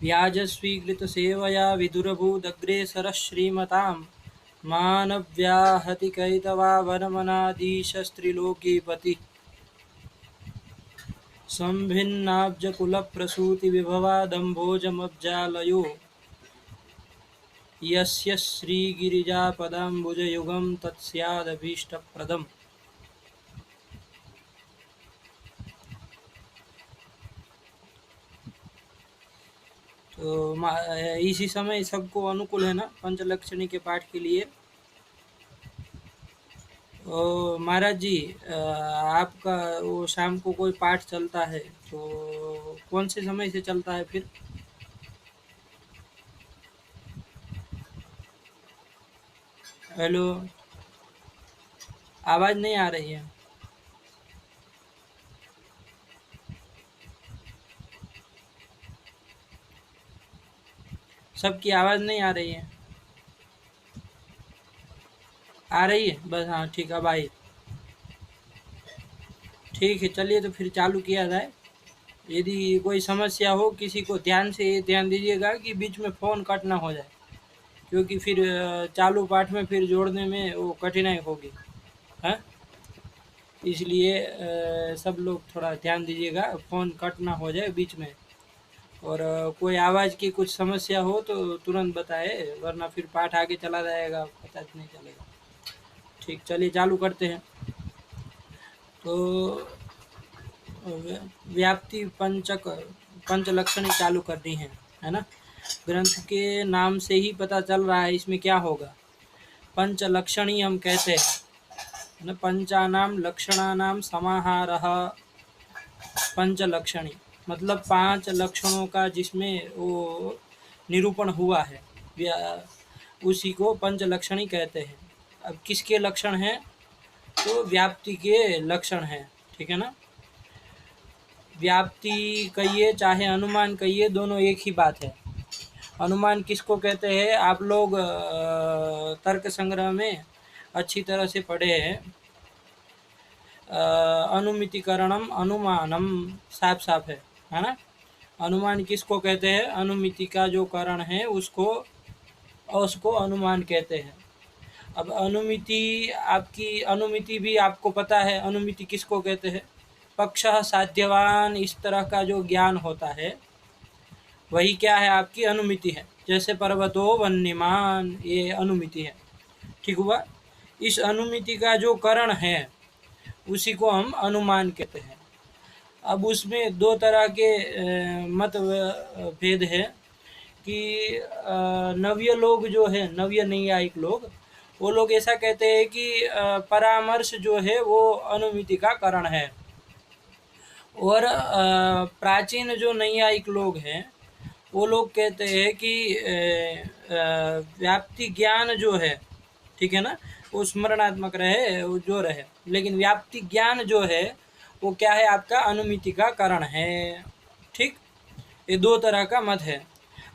व्याजस्वीकृतसेवया विदुरभूदग्रेसरः श्रीमतां मानव्याहतिकैतवा वनमनाधीशस्त्रिलोकीपतिः संभिन्नाब्जकुलप्रसूतिविभवा दम्भोजमब्जालयो यस्य श्रीगिरिजापदाम्बुजयुगं तत्स्यादभीष्टप्रदम्। तो इसी समय सबको अनुकूल है ना पंचलक्षणी के पाठ के लिए? महाराज जी, आपका वो शाम को कोई पाठ चलता है तो कौन से समय से चलता है फिर? हेलो, आवाज नहीं आ रही है। सबकी आवाज नहीं आ रही है। आ रही है बस, हाँ ठीक, अब आई। ठीक है, चलिए तो फिर चालू किया जाए। यदि कोई समस्या हो किसी को, ध्यान से ध्यान दीजिएगा कि बीच में फ़ोन कट ना हो जाए, क्योंकि फिर चालू पाठ में फिर जोड़ने में वो कठिनाई होगी, है। इसलिए सब लोग थोड़ा ध्यान दीजिएगा, फ़ोन कट ना हो जाए बीच में। और कोई आवाज़ की कुछ समस्या हो तो तुरंत बताए, वरना फिर पाठ आगे चला जाएगा, पता नहीं चलेगा। ठीक, चलिए चालू करते हैं। तो व्याप्ति पंचलक्षणी चालू करनी है ना। ग्रंथ के नाम से ही पता चल रहा है इसमें क्या होगा। पंचलक्षणी हम कहते हैं ना, पंचानाम लक्षणानाम समाहारः पंचलक्षणी, मतलब 5 लक्षणों का जिसमें वो निरूपण हुआ है, उसी को पंचलक्षणी कहते हैं। अब किसके लक्षण हैं? तो व्याप्ति के लक्षण हैं, ठीक है ना। व्याप्ति कहिए चाहे अनुमान कहिए, दोनों एक ही बात है। अनुमान किसको कहते हैं? आप लोग तर्क संग्रह में अच्छी तरह से पढ़े हैं। अनुमितिकरणम अनुमानम, साफ साफ है ना। अनुमान किसको कहते हैं? अनुमिति का जो करण है उसको अनुमान कहते हैं। अब अनुमिति, आपकी अनुमिति भी आपको पता है, अनुमिति किसको कहते हैं? पक्षः साध्यवान, इस तरह का जो ज्ञान होता है वही क्या है? आपकी अनुमिति है। जैसे पर्वतो वन्यमान, ये अनुमिति है, ठीक हुआ। इस अनुमिति का जो करण है उसी को हम अनुमान कहते हैं। अब उसमें 2 तरह के मत भेद है कि नव्य लोग जो है, नव्य नैयायिक लोग, वो लोग ऐसा कहते हैं कि परामर्श जो है वो अनुमिति का कारण है। और प्राचीन जो नैयायिक लोग हैं वो लोग कहते हैं कि व्याप्ति ज्ञान जो है, ठीक है ना, वो स्मरणात्मक रहे, वो जो रहे, लेकिन व्याप्ति ज्ञान जो है वो क्या है? आपका अनुमिति का कारण है, ठीक। ये 2 तरह का मत है।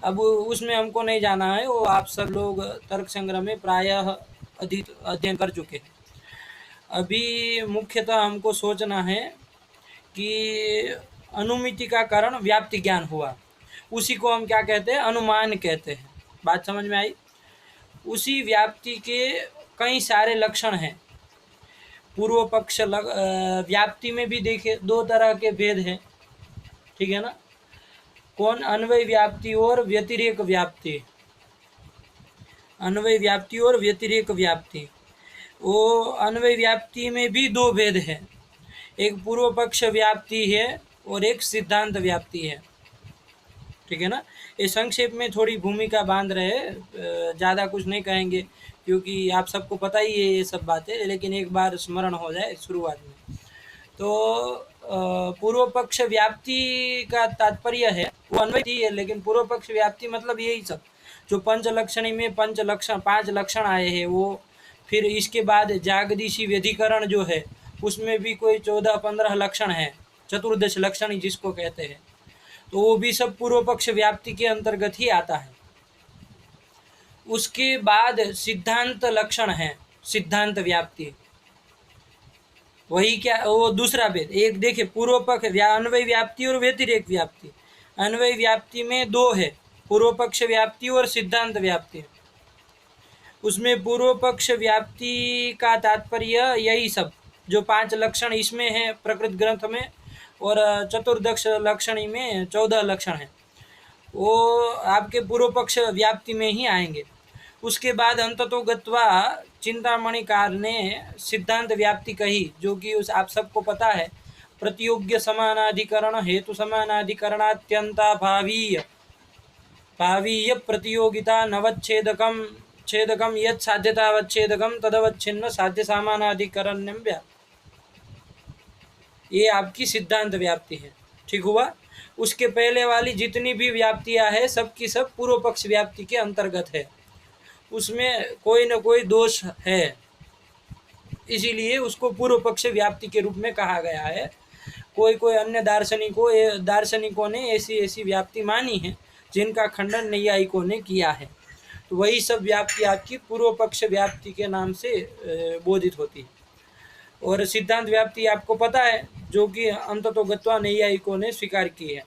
अब उसमें हमको नहीं जाना है, वो आप सब लोग तर्क संग्रह में प्रायः अधिक अध्ययन कर चुके हैं। अभी मुख्यतः हमको सोचना है कि अनुमिति का कारण व्याप्ति ज्ञान हुआ, उसी को हम क्या कहते हैं? अनुमान कहते हैं। बात समझ में आई? उसी व्याप्ति के कई सारे लक्षण हैं। पूर्व पक्ष व्याप्ति में भी देखिए 2 तरह के भेद हैं, ठीक है ना। कौन? अन्वय व्याप्ति और व्यतिरेक व्याप्ति। अन्वय व्याप्ति और व्यतिरेक व्याप्ति। वो अन्वय व्याप्ति में भी 2 भेद हैं, एक पूर्व पक्ष व्याप्ति है और एक सिद्धांत व्याप्ति है, ठीक है ना। ये संक्षेप में थोड़ी भूमिका बांध रहे, ज़्यादा कुछ नहीं कहेंगे क्योंकि आप सबको पता ही है ये सब बातें, लेकिन एक बार स्मरण हो जाए शुरुआत में। तो पूर्व पक्ष व्याप्ति का तात्पर्य है वो अन्वयी है, लेकिन पूर्व पक्ष व्याप्ति मतलब यही सब जो पंचलक्षणी में 5 लक्षण आए हैं वो, फिर इसके बाद जागदीशी व्यधिकरण जो है उसमें भी कोई 14-15 लक्षण हैं, चतुर्दश लक्षणी जिसको कहते हैं, तो वो भी सब पूर्व पक्ष व्याप्ति के अंतर्गत ही आता है। उसके बाद सिद्धांत लक्षण है, सिद्धांत व्याप्ति, वही क्या, वो दूसरा भेद। एक देखिए, पूर्व पक्ष अन्वय व्याप्ति और व्यतिरेक व्याप्ति, अन्वय व्याप्ति में दो है, पूर्व पक्ष व्याप्ति और सिद्धांत व्याप्ति। उसमें पूर्व पक्ष व्याप्ति का तात्पर्य यही सब जो 5 लक्षण इसमें है प्रकृत ग्रंथ में, और चतुर्दश लक्षणी में 14 लक्षण है, वो आपके पूर्व पक्ष व्याप्ति में ही आएंगे। उसके बाद अंततो गत्वा चिंतामणिकार ने सिद्धांत व्याप्ति कही, जो कि उस आप सबको पता है, प्रतियोग्य समानाधिकरण हेतु समानाधिकरणात्यंता भावीय भावीय प्रतियोगिता नवच्छेदकम छेदकम यत् साध्यतावच्छेदकम तदवच्छिन्न साध्य समानाधिकरण्यम व्याप्ति, ये आपकी सिद्धांत व्याप्ति है। ठीक हुआ। उसके पहले वाली जितनी भी व्याप्तियां है सब की सब पूर्व पक्ष व्याप्ति के अंतर्गत है, उसमें कोई न कोई दोष है, इसीलिए उसको पूर्व पक्ष व्याप्ति के रूप में कहा गया है। कोई अन्य दार्शनिकों ने ऐसी ऐसी व्याप्ति मानी है जिनका खंडन नैयायिकों ने किया है, तो वही सब व्याप्ति आपकी पूर्व पक्ष व्याप्ति के नाम से बोधित होती है। और सिद्धांत व्याप्ति आपको पता है, जो कि अंततो गत्वा नैयायिकों ने स्वीकार की है।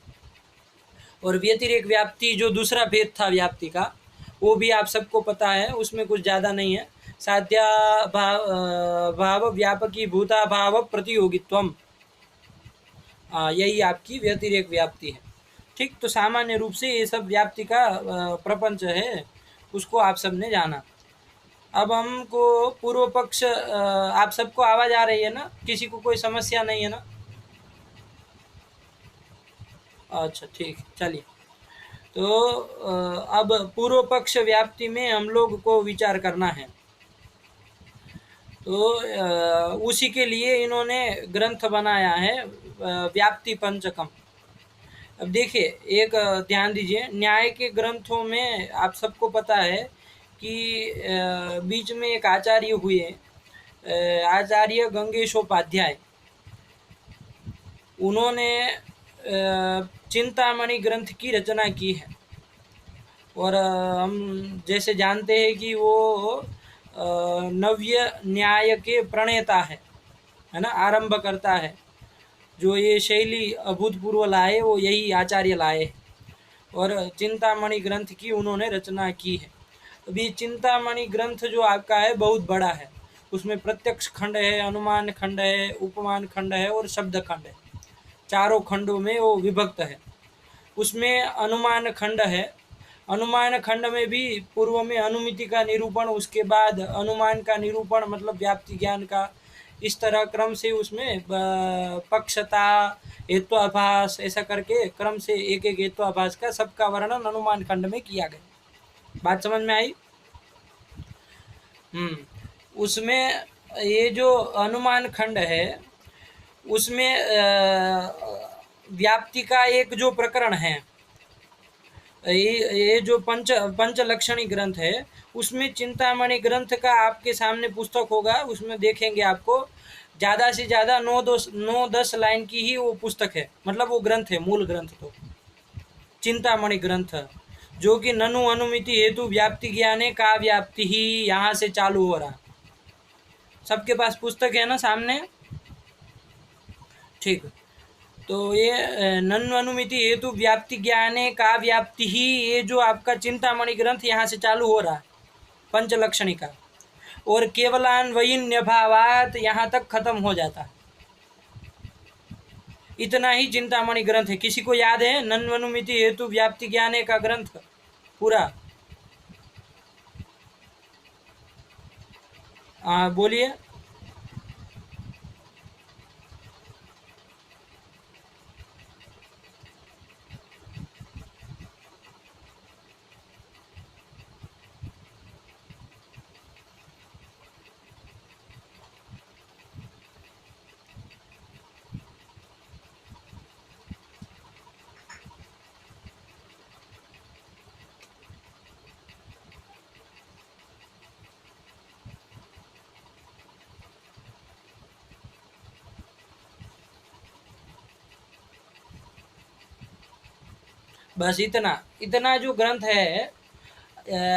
और व्यतिरेक व्याप्ति जो दूसरा भेद था व्याप्ति का, वो भी आप सबको पता है, उसमें कुछ ज़्यादा नहीं है। साध्या भाव व्यापकी भूता भाव प्रतियोगित्वम, यही आपकी व्यतिरेक व्याप्ति है। ठीक, तो सामान्य रूप से ये सब व्याप्ति का प्रपंच है, उसको आप सब ने जाना। अब हमको पूर्व पक्ष, आप सबको आवाज आ रही है ना? किसी को कोई समस्या नहीं है ना? अच्छा ठीक, चलिए। तो अब पूर्व पक्ष व्याप्ति में हम लोग को विचार करना है, तो उसी के लिए इन्होंने ग्रंथ बनाया है व्याप्ति पंचकम। अब देखिए, एक ध्यान दीजिए, न्याय के ग्रंथों में आप सबको पता है कि बीच में एक आचार्य हुए, आचार्य गंगेशोपाध्याय, उन्होंने चिंतामणि ग्रंथ की रचना की है। और हम जैसे जानते हैं कि वो नव्य न्याय के प्रणेता है ना, आरंभ करता है। जो ये शैली अभूतपूर्व लाए वो यही आचार्य लाए, और चिंतामणि ग्रंथ की उन्होंने रचना की है। अभी चिंतामणि ग्रंथ जो आपका है बहुत बड़ा है, उसमें प्रत्यक्ष खंड है, अनुमान खंड है, उपमान खंड है और शब्द खंड है, चारों खंडों में वो विभक्त है। उसमें अनुमान खंड है, अनुमान खंड में भी पूर्व में अनुमिति का निरूपण, उसके बाद अनुमान का निरूपण मतलब व्याप्ति ज्ञान का, इस तरह क्रम से उसमें पक्षता, हेत्वाभास, ऐसा करके क्रम से एक एक हेत्वाभास का सबका वर्णन अनुमान खंड में किया गया। बात समझ में आई? उसमें ये जो अनुमान खंड है उसमें व्याप्ति का एक जो प्रकरण है, ये जो पंचलक्षणी ग्रंथ है, उसमें चिंतामणि ग्रंथ का आपके सामने पुस्तक होगा, उसमें देखेंगे आपको ज़्यादा से ज़्यादा 9-10 लाइन की ही वो पुस्तक है, मतलब वो ग्रंथ है, मूल ग्रंथ तो चिंतामणि ग्रंथ, जो कि ननु अनुमिति हेतु व्याप्ति ज्ञाने का व्याप्ति ही यहाँ से चालू हो रहा। सबके पास पुस्तक है ना सामने? ठीक, तो ये ननु अनुमिति हेतु व्याप्ति ज्ञाने का व्याप्ति ही, ये जो आपका चिंतामणि ग्रंथ यहाँ से चालू हो रहा पंचलक्षणी का, और केवलान्वयिन्य भावात यहाँ तक खत्म हो जाता। इतना ही चिंतामणि ग्रंथ है। किसी को याद है ननु अनुमिति हेतु व्याप्ति ज्ञाने का ग्रंथ पूरा? बोलिए। बस इतना जो ग्रंथ है,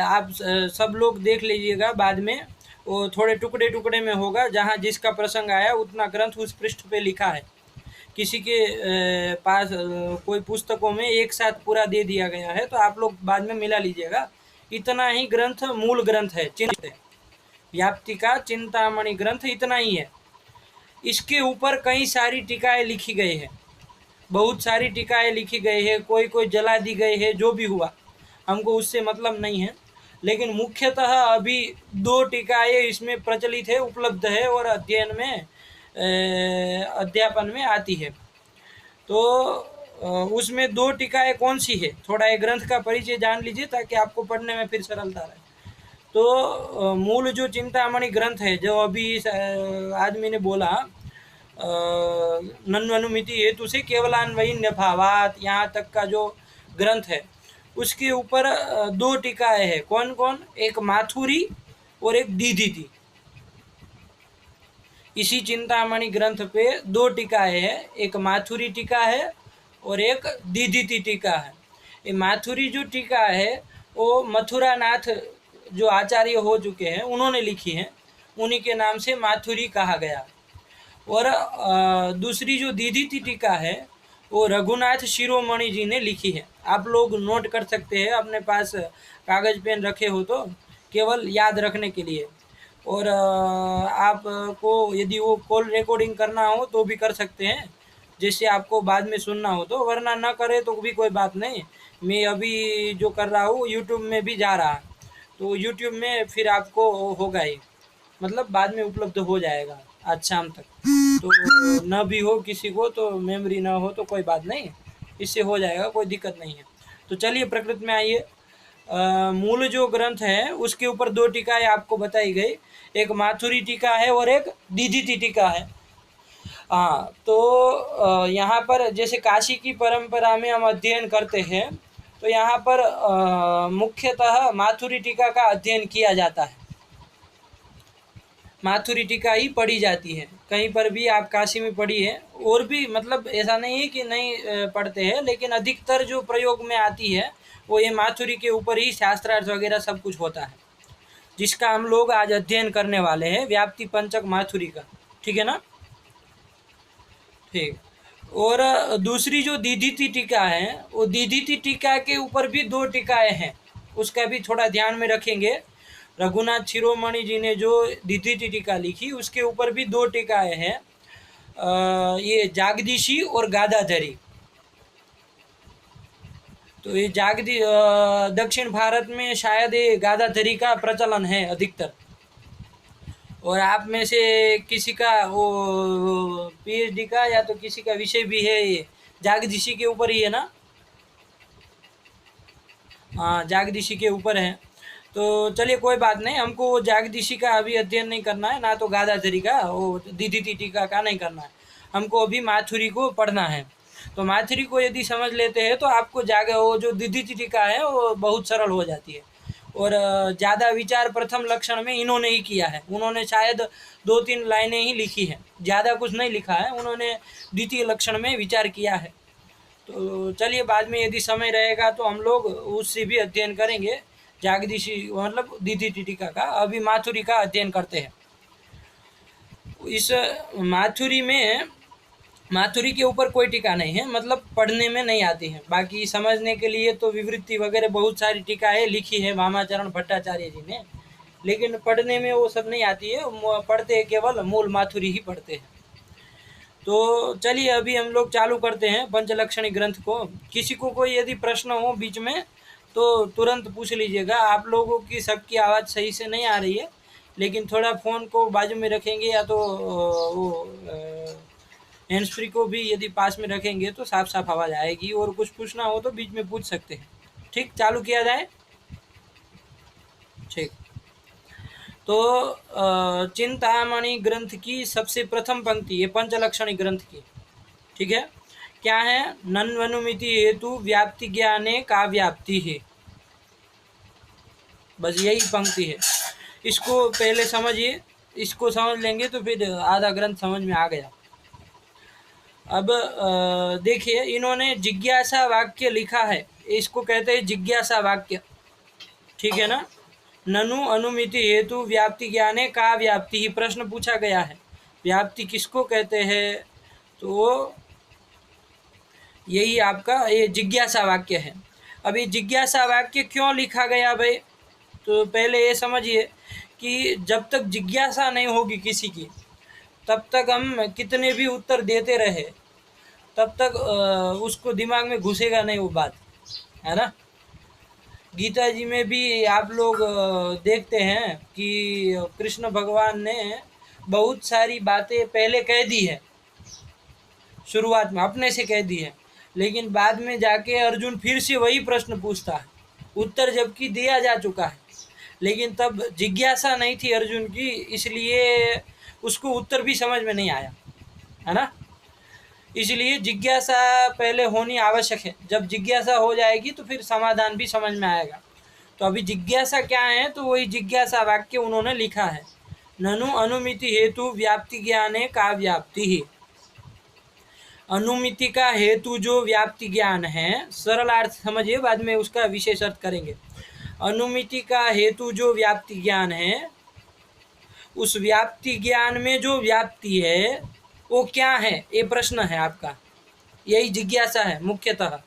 आप सब लोग देख लीजिएगा, बाद में वो थोड़े टुकड़े टुकड़े में होगा, जहाँ जिसका प्रसंग आया उतना ग्रंथ उस पृष्ठ पे लिखा है। किसी के पास कोई पुस्तकों में एक साथ पूरा दे दिया गया है, तो आप लोग बाद में मिला लीजिएगा। इतना ही ग्रंथ मूल ग्रंथ है, व्याप्ति का चिंतामणि ग्रंथ इतना ही है। इसके ऊपर कई सारी टीकाएं लिखी गई है, बहुत सारी टीकाएं लिखी गई है, कोई कोई जला दी गई है, जो भी हुआ हमको उससे मतलब नहीं है। लेकिन मुख्यतः अभी 2 टीकाएं इसमें प्रचलित है, उपलब्ध है और अध्ययन में अध्यापन में आती है। तो उसमें 2 टीकाएं कौन सी है, थोड़ा ये ग्रंथ का परिचय जान लीजिए ताकि आपको पढ़ने में फिर सरलता रहे। तो मूल जो चिंतामणि ग्रंथ है, जो अभी इस आदमी ने बोला, नन्वनुमिति हेतु से केवलान्वयी भावात, यहाँ तक का जो ग्रंथ है उसके ऊपर 2 टीकाएं हैं। कौन कौन? एक माथुरी और एक दीधीति। इसी चिंतामणि ग्रंथ पे 2 टीकाएं हैं, एक माथुरी टीका है और एक दीधीति टीका है। ये माथुरी जो टीका है वो मथुरानाथ जो आचार्य हो चुके हैं उन्होंने लिखी है, उन्हीं के नाम से माथुरी कहा गया। और दूसरी जो दीधीति टीका है वो रघुनाथ शिरोमणि जी ने लिखी है। आप लोग नोट कर सकते हैं, अपने पास कागज़ पेन रखे हो तो, केवल याद रखने के लिए। और आपको यदि वो कॉल रिकॉर्डिंग करना हो तो भी कर सकते हैं, जैसे आपको बाद में सुनना हो तो, वरना ना करे तो भी कोई बात नहीं। मैं अभी जो कर रहा हूँ यूट्यूब में भी जा रहा, तो यूट्यूब में फिर आपको होगा ही, मतलब बाद में उपलब्ध हो जाएगा आज शाम तक। तो न भी हो किसी को तो मेमोरी ना हो तो कोई बात नहीं, इससे हो जाएगा, कोई दिक्कत नहीं है। तो चलिए प्रकृत में आइए। मूल जो ग्रंथ है उसके ऊपर 2 टीकाएं आपको बताई गई, एक माथुरी टीका है और एक दीधीति टीका है। हाँ, तो यहाँ पर जैसे काशी की परंपरा में हम अध्ययन करते हैं, तो यहाँ पर मुख्यतः माथुरी टीका का अध्ययन किया जाता है, माथुरी टीका ही पढ़ी जाती है। कहीं पर भी आप काशी में पढ़ी है, और भी मतलब ऐसा नहीं है कि नहीं पढ़ते हैं, लेकिन अधिकतर जो प्रयोग में आती है वो ये माथुरी के ऊपर ही शास्त्रार्थ वगैरह सब कुछ होता है, जिसका हम लोग आज अध्ययन करने वाले हैं, व्याप्ति पंचक माथुरी का। ठीक है ना? ठीक। और दूसरी जो दीधीति टीका है, वो दीधीति टीका के ऊपर भी 2 टीकाएं हैं, उसका भी थोड़ा ध्यान में रखेंगे। रघुनाथ शिरोमणि जी ने जो दीधीति टीका लिखी उसके ऊपर भी 2 टीकाएं हैं, ये जागदीशी और गादाधरी। तो ये दक्षिण भारत में शायद ये गादाधरी का प्रचलन है अधिकतर। और आप में से किसी का वो पीएचडी का या तो किसी का विषय भी है, ये जागदीशी के ऊपर ही है ना? हाँ, जागदीशी के ऊपर है। तो चलिए कोई बात नहीं, हमको वो जागदीशी का अभी अध्ययन नहीं करना है, ना तो गादाधरी का, वो दीधीति टीका का नहीं करना है, हमको अभी माथुरी को पढ़ना है। तो माथुरी को यदि समझ लेते हैं तो आपको वो जो दीधीति टीका है वो बहुत सरल हो जाती है। और ज़्यादा विचार प्रथम लक्षण में इन्होंने ही किया है, उन्होंने शायद 2-3 लाइनें ही लिखी हैं, ज़्यादा कुछ नहीं लिखा है, उन्होंने द्वितीय लक्षण में विचार किया है। तो चलिए बाद में यदि समय रहेगा तो हम लोग उससे भी अध्ययन करेंगे, जागदीशी मतलब दीधीति टीका का। अभी माथुरी का अध्ययन करते हैं। इस माथुरी के ऊपर कोई टीका नहीं है, मतलब पढ़ने में नहीं आती है। बाकी समझने के लिए तो विवृत्ति वगैरह बहुत सारी टीकाएं लिखी है वामाचरण भट्टाचार्य जी ने, लेकिन पढ़ने में वो सब नहीं आती है, पढ़ते हैं केवल मूल माथुरी ही पढ़ते हैं। तो चलिए अभी हम लोग चालू करते हैं पंचलक्षणी ग्रंथ को। किसी को कोई यदि प्रश्न हो बीच में तो तुरंत पूछ लीजिएगा। आप लोगों की सबकी आवाज़ सही से नहीं आ रही है, लेकिन थोड़ा फ़ोन को बाजू में रखेंगे या तो वो हैंड्स फ्री को भी यदि पास में रखेंगे तो साफ साफ आवाज़ आएगी। और कुछ पूछना हो तो बीच में पूछ सकते हैं। ठीक, चालू किया जाए। ठीक, तो चिंतामणि ग्रंथ की सबसे प्रथम पंक्ति ये पंचलक्षणी ग्रंथ की, ठीक है, क्या है? नन्वनुमिति हेतु व्याप्ति ज्ञाने का व्याप्ति है, बस यही पंक्ति है। इसको पहले समझिए, इसको समझ लेंगे तो फिर आधा ग्रंथ समझ में आ गया। अब देखिए, इन्होंने जिज्ञासा वाक्य लिखा है, इसको कहते हैं जिज्ञासा वाक्य, ठीक है ना? ननु अनुमिति हेतु व्याप्ति ज्ञाने का व्याप्ति ही प्रश्न पूछा गया है। व्याप्ति किसको कहते हैं? तो यही आपका ये जिज्ञासा वाक्य है। अब ये जिज्ञासा वाक्य क्यों लिखा गया भाई? तो पहले ये समझिए कि जब तक जिज्ञासा नहीं होगी किसी की, तब तक हम कितने भी उत्तर देते रहे, तब तक उसको दिमाग में घुसेगा नहीं वो बात, है ना। गीता जी में भी आप लोग देखते हैं कि कृष्ण भगवान ने बहुत सारी बातें पहले कह दी है, शुरुआत में अपने से कह दी है, लेकिन बाद में जाके अर्जुन फिर से वही प्रश्न पूछता है, उत्तर जबकि दिया जा चुका है, लेकिन तब जिज्ञासा नहीं थी अर्जुन की, इसलिए उसको उत्तर भी समझ में नहीं आया, है ना। इसलिए जिज्ञासा पहले होनी आवश्यक है। जब जिज्ञासा हो जाएगी तो फिर समाधान भी समझ में आएगा। तो अभी जिज्ञासा क्या है, तो वही जिज्ञासा वाक्य उन्होंने लिखा है। ननु अनुमिति हेतु व्याप्ति ज्ञाने का व्याप्ति ही। अनुमिति का हेतु जो व्याप्ति ज्ञान है, सरल अर्थ समझिए, बाद में उसका विशेष अर्थ करेंगे। अनुमिति का हेतु जो व्याप्ति ज्ञान है, उस व्याप्ति ज्ञान में जो व्याप्ति है वो क्या है, ये प्रश्न है आपका, यही जिज्ञासा है मुख्यतः।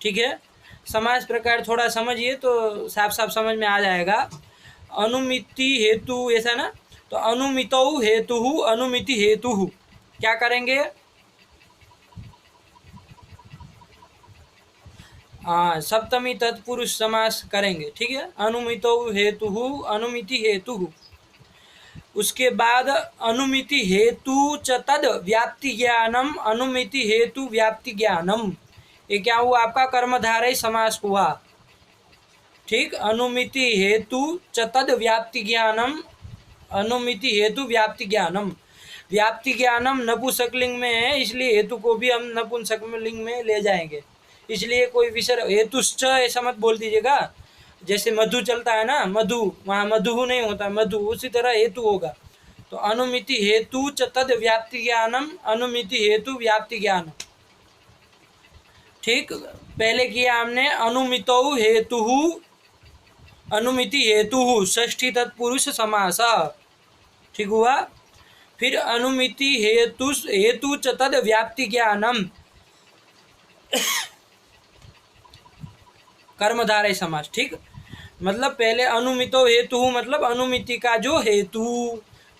ठीक है, समास प्रकार थोड़ा समझिए तो साफ साफ समझ में आ जाएगा। अनुमिति हेतु ऐसा ना, तो अनुमितौ हेतु अनुमिति हेतु क्या करेंगे, सप्तमी तत्पुरुष समास करेंगे। ठीक है, अनुमितौ हेतु अनुमिति हेतु, उसके बाद अनुमिति हेतु च तद व्याप्ति ज्ञानम अनुमिति हेतु व्याप्ति ज्ञानम, ये क्या हुआ आपका कर्मधारय समास हुआ। ठीक, अनुमिति हेतु च तद व्याप्ति ज्ञानम अनुमिति हेतु व्याप्ति ज्ञानम। व्याप्ति ज्ञानम नपुंसकलिंग में है, इसलिए हेतु को भी हम नपुंसकलिंग में ले जाएंगे, इसलिए कोई विसर्ग हेतुश्च ऐसा मत बोल दीजिएगा। जैसे मधु चलता है ना, मधु, वहाँ मधु नहीं होता, मधु, उसी तरह हेतु होगा। तो अनुमिति हेतु च तद व्याप्ति ज्ञानम अनुमिति हेतु व्याप्ति ज्ञानम। ठीक, पहले किया हमने अनुमितौ हेतु अनुमिति हेतु षष्ठी तत्पुरुष समास, ठीक हुआ। फिर अनुमिति हेतु च तद व्याप्ति ज्ञानम कर्मधारय समास। ठीक, मतलब पहले अनुमितो हेतु मतलब अनुमिति का जो हेतु,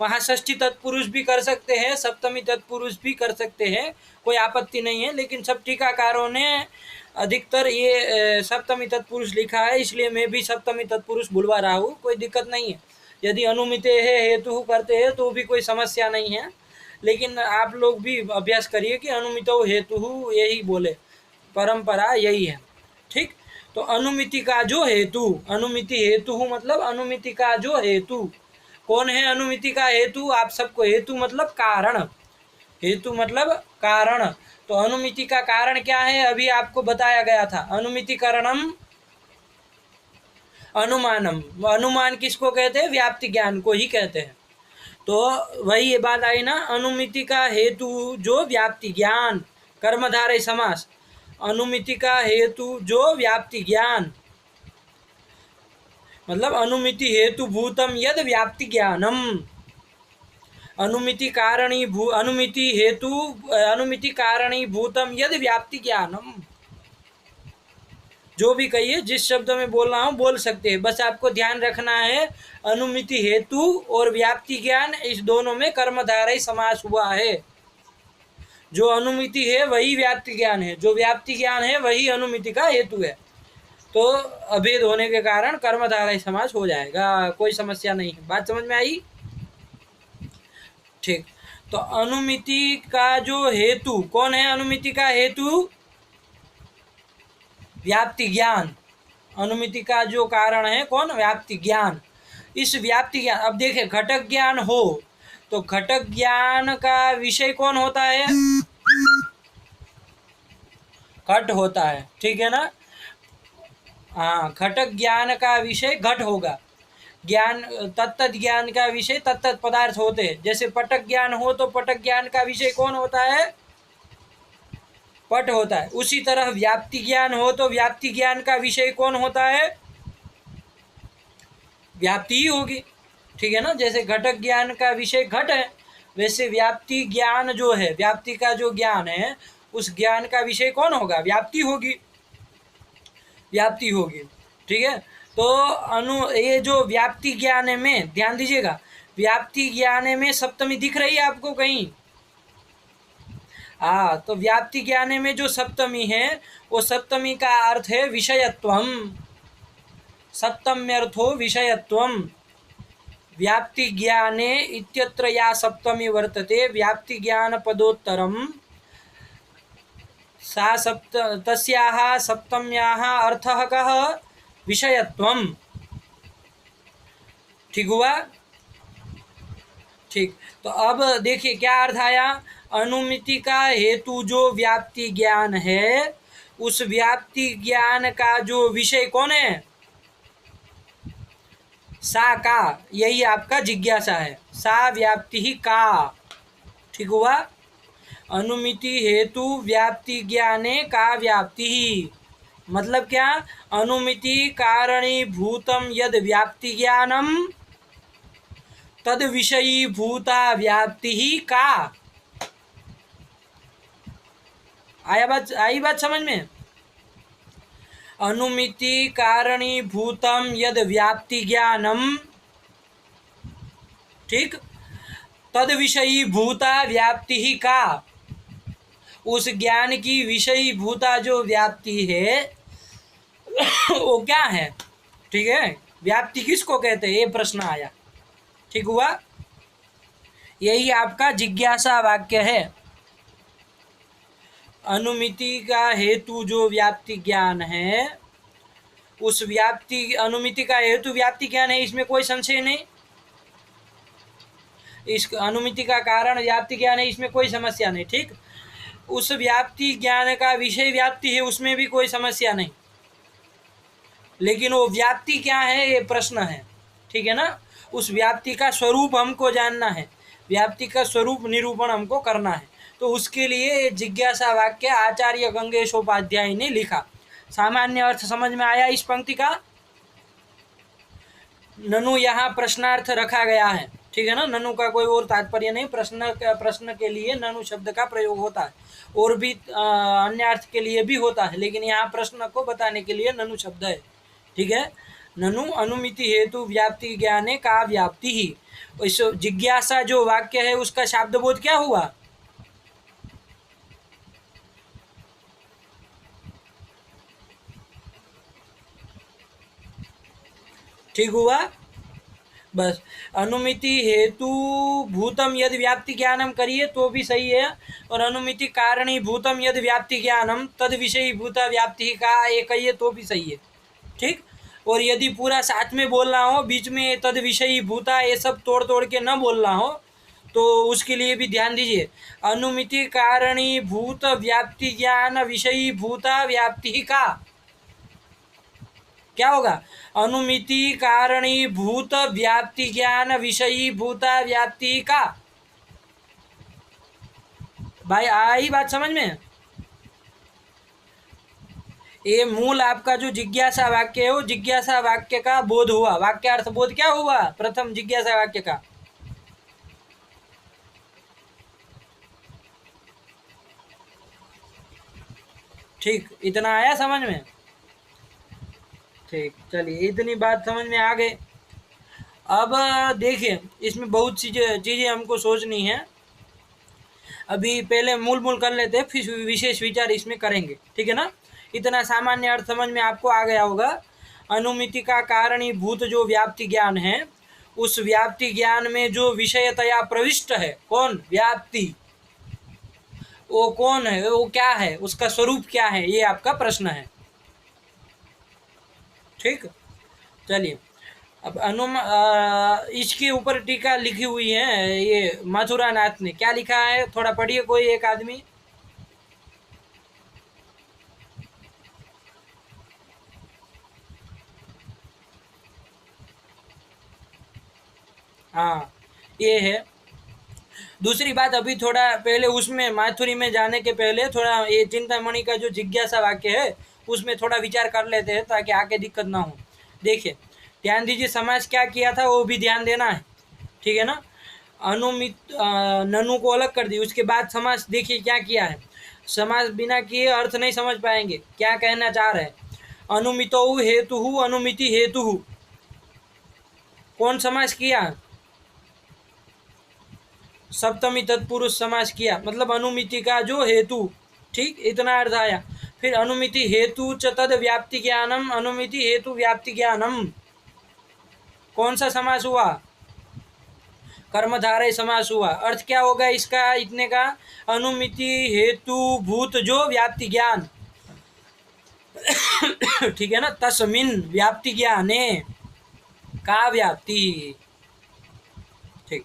वहाँ षष्ठी तत्पुरुष भी कर सकते हैं, सप्तमी तत्पुरुष भी कर सकते हैं, कोई आपत्ति नहीं है, लेकिन सब टीकाकारों ने अधिकतर ये सप्तमी तत्पुरुष लिखा है, इसलिए मैं भी सप्तमी तत्पुरुष बुलवा रहा हूँ, कोई दिक्कत नहीं है। यदि अनुमिते है हेतु करते हैं तो भी कोई समस्या नहीं है, लेकिन आप लोग भी अभ्यास करिए कि अनुमितो हेतु यही बोले, परंपरा यही है। ठीक, तो अनुमिति का जो हेतु, अनुमिति हेतु मतलब अनुमिति का जो हेतु, कौन है अनुमिति का हेतु, आप सबको, हेतु मतलब कारण, हेतु मतलब कारण। तो अनुमिति का कारण क्या है, अभी आपको बताया गया था, अनुमिति कारणम अनुमानम। अनुमान किसको कहते हैं, व्याप्ति ज्ञान को ही कहते हैं। तो वही ये बात आई ना, अनुमिति का हेतु जो व्याप्ति ज्ञान, कर्मधारय समास, अनुमिति का हेतु जो व्याप्ति ज्ञान, मतलब अनुमिति हेतु भूतम यद व्याप्ति ज्ञानम, अनुमिति कारणी अनुमिति हेतु अनुमिति कारणी भूतम यद व्याप्ति ज्ञानम। जो भी कहिए, जिस शब्द में बोल रहा हूँ बोल सकते हैं, बस आपको ध्यान रखना है अनुमिति हेतु और व्याप्ति ज्ञान, इस दोनों में कर्मधारय समास हुआ है। जो अनुमिति है वही व्याप्ति ज्ञान है, जो व्याप्ति ज्ञान है वही अनुमिति का हेतु है। तो अभेद होने के कारण कर्मधारय समास हो जाएगा, कोई समस्या नहीं है। बात समझ में आई? ठीक, तो अनुमिति का जो हेतु कौन है, अनुमिति का हेतु व्याप्ति ज्ञान, अनुमिति का जो कारण है कौन, व्याप्ति ज्ञान। इस व्याप्ति ज्ञान, अब देखें घटक ज्ञान हो तो घटक ज्ञान का विषय कौन होता है, घट होता है, ठीक है ना। हाँ, घटक ज्ञान का विषय घट होगा, ज्ञान तत्त ज्ञान का विषय तत्त पदार्थ होते हैं। जैसे पटक ज्ञान हो तो पटक ज्ञान का विषय कौन होता है, पट होता है। उसी तरह व्याप्ति ज्ञान हो तो व्याप्ति ज्ञान का विषय कौन होता है, व्याप्ति ही होगी, ठीक है ना। जैसे घटक ज्ञान का विषय घट है, वैसे व्याप्ति ज्ञान जो है, व्याप्ति का जो ज्ञान है उस ज्ञान का विषय कौन होगा? व्याप्ति होगी, व्याप्ति होगी। ठीक है, तो ये जो व्याप्ति ज्ञान में ध्यान दीजिएगा, व्याप्ति ज्ञान में सप्तमी दिख रही है आपको कहीं? हाँ, तो व्याप्ति ज्ञान में जो सप्तमी है वो सप्तमी का अर्थ है विषयत्वम। सप्तम्यर्थो विषयत्वम। व्याप्ति ज्ञाने इत्यत्र या सप्तमी वर्तते व्याप्ति ज्ञान पदोत्तरम सा तस्याः सप्तम्याः अर्थः कः? विषयत्वम। ठीक हुआ? ठीक, तो अब देखिए क्या अर्थ आया। अनुमिति का हेतु जो व्याप्ति ज्ञान है, उस व्याप्ति ज्ञान का जो विषय कौन है? सा का, यही आपका जिज्ञासा है। सा व्याप्ति ही का। ठीक हुआ? अनुमिति हेतु व्याप्ति ज्ञाने का व्याप्ति ही, मतलब क्या? अनुमिति कारणी भूतम यद व्याप्ति ज्ञानम तद विषयी भूता व्याप्ति ही का। आई बात समझ में? अनुमिति कारणी भूतम यद व्याप्ति ज्ञानम, ठीक, तद विषयी भूता व्याप्ति ही का। उस ज्ञान की विषयी भूता जो व्याप्ति है वो क्या है? ठीक है, व्याप्ति किसको कहते हैं, ये प्रश्न आया। ठीक हुआ? यही आपका जिज्ञासा वाक्य है। अनुमिति का हेतु जो व्याप्ति ज्ञान है, उस व्याप्ति, अनुमिति का हेतु व्याप्ति ज्ञान है, इसमें कोई संशय नहीं। इस अनुमिति का कारण व्याप्ति ज्ञान है, इसमें कोई समस्या नहीं। ठीक, उस व्याप्ति ज्ञान का विषय व्याप्ति है, उसमें भी कोई समस्या नहीं, लेकिन वो व्याप्ति क्या है ये प्रश्न है। ठीक है ना? उस व्याप्ति का स्वरूप हमको जानना है, व्याप्ति का स्वरूप निरूपण हमको करना है। तो उसके लिए जिज्ञासा वाक्य आचार्य गंगेशोपाध्याय ने लिखा। सामान्य अर्थ समझ में आया इस पंक्ति का? ननु यहाँ प्रश्नार्थ रखा गया है। ठीक है ना? ननु का कोई और तात्पर्य नहीं, प्रश्न के लिए ननु शब्द का प्रयोग होता है, और भी अन्य अर्थ के लिए भी होता है, लेकिन यहाँ प्रश्न को बताने के लिए ननु शब्द है। ठीक है, ननु अनुमिति हेतु व्याप्ति ज्ञाने का व्याप्ति ही। इस जिज्ञासा जो वाक्य है उसका शब्दबोध क्या हुआ? ठीक हुआ? बस, अनुमिति हेतु भूतम यद व्याप्ति ज्ञानम करिए तो भी सही है, और अनुमिति कारणी भूतम यद व्याप्ति ज्ञानम तद विषयी भूता व्याप्ति का एक कहिए तो भी सही है। ठीक, और यदि पूरा साथ में बोलना हो, बीच में तद विषयी भूता ये सब तोड़ तोड़ के न बोलना हो, तो उसके लिए भी ध्यान दीजिए। अनुमिति कारणी भूत व्याप्ति ज्ञान विषयी भूता व्याप्ति का क्या होगा? अनुमिति कारणी भूत व्याप्ति ज्ञान विषयी भूता व्याप्ति का। भाई आई बात समझ में? ये मूल आपका जो जिज्ञासा वाक्य है वो जिज्ञासा वाक्य का बोध हुआ। वाक्यार्थ बोध क्या हुआ प्रथम जिज्ञासा वाक्य का? ठीक, इतना आया समझ में? ठीक, चलिए इतनी बात समझ में आ गए। अब देखिए इसमें बहुत चीज़ें हमको सोचनी है। अभी पहले मूल कर लेते हैं, फिर विशेष विचार इसमें करेंगे। ठीक है ना? इतना सामान्य अर्थ समझ में आपको आ गया होगा। अनुमिति का कारणीभूत जो व्याप्ति ज्ञान है, उस व्याप्ति ज्ञान में जो विषयतया प्रविष्ट है कौन? व्याप्ति। वो कौन है, वो क्या है, उसका स्वरूप क्या है, ये आपका प्रश्न है। ठीक, चलिए अब इसके ऊपर टीका लिखी हुई है, ये मथुरा नाथ ने क्या लिखा है, थोड़ा पढ़िए कोई एक आदमी। हाँ, ये है। दूसरी बात, अभी थोड़ा पहले उसमें माथुरी में जाने के पहले थोड़ा ये चिंतामणि का जो जिज्ञासा वाक्य है उसमें थोड़ा विचार कर लेते हैं ताकि आगे दिक्कत ना हो। देखिए ध्यान दीजिए, समाज क्या किया था वो भी ध्यान देना है। ठीक है ना? अनुमित ननु को अलग कर दी, उसके बाद समाज देखिए क्या किया है। समास बिना किए अर्थ नहीं समझ पाएंगे क्या कहना चाह रहे हैं। अनुमितो हेतु, अनुमिति हेतु, कौन समास किया? सप्तमी तत्पुरुष समास किया, मतलब अनुमिति का जो हेतु, ठीक, इतना अर्थ आया। फिर अनुमिति हेतु च तद व्याप्ति ज्ञानम, अनुमिति हेतु व्याप्ति ज्ञानम, कौन सा समास हुआ? कर्मधारय समास हुआ। अर्थ क्या होगा इसका, इतने का? अनुमिति हेतु भूत जो व्याप्ति ज्ञान, ठीक है ना, तस्मिन व्याप्ति ज्ञाने का व्याप्ति। ठीक,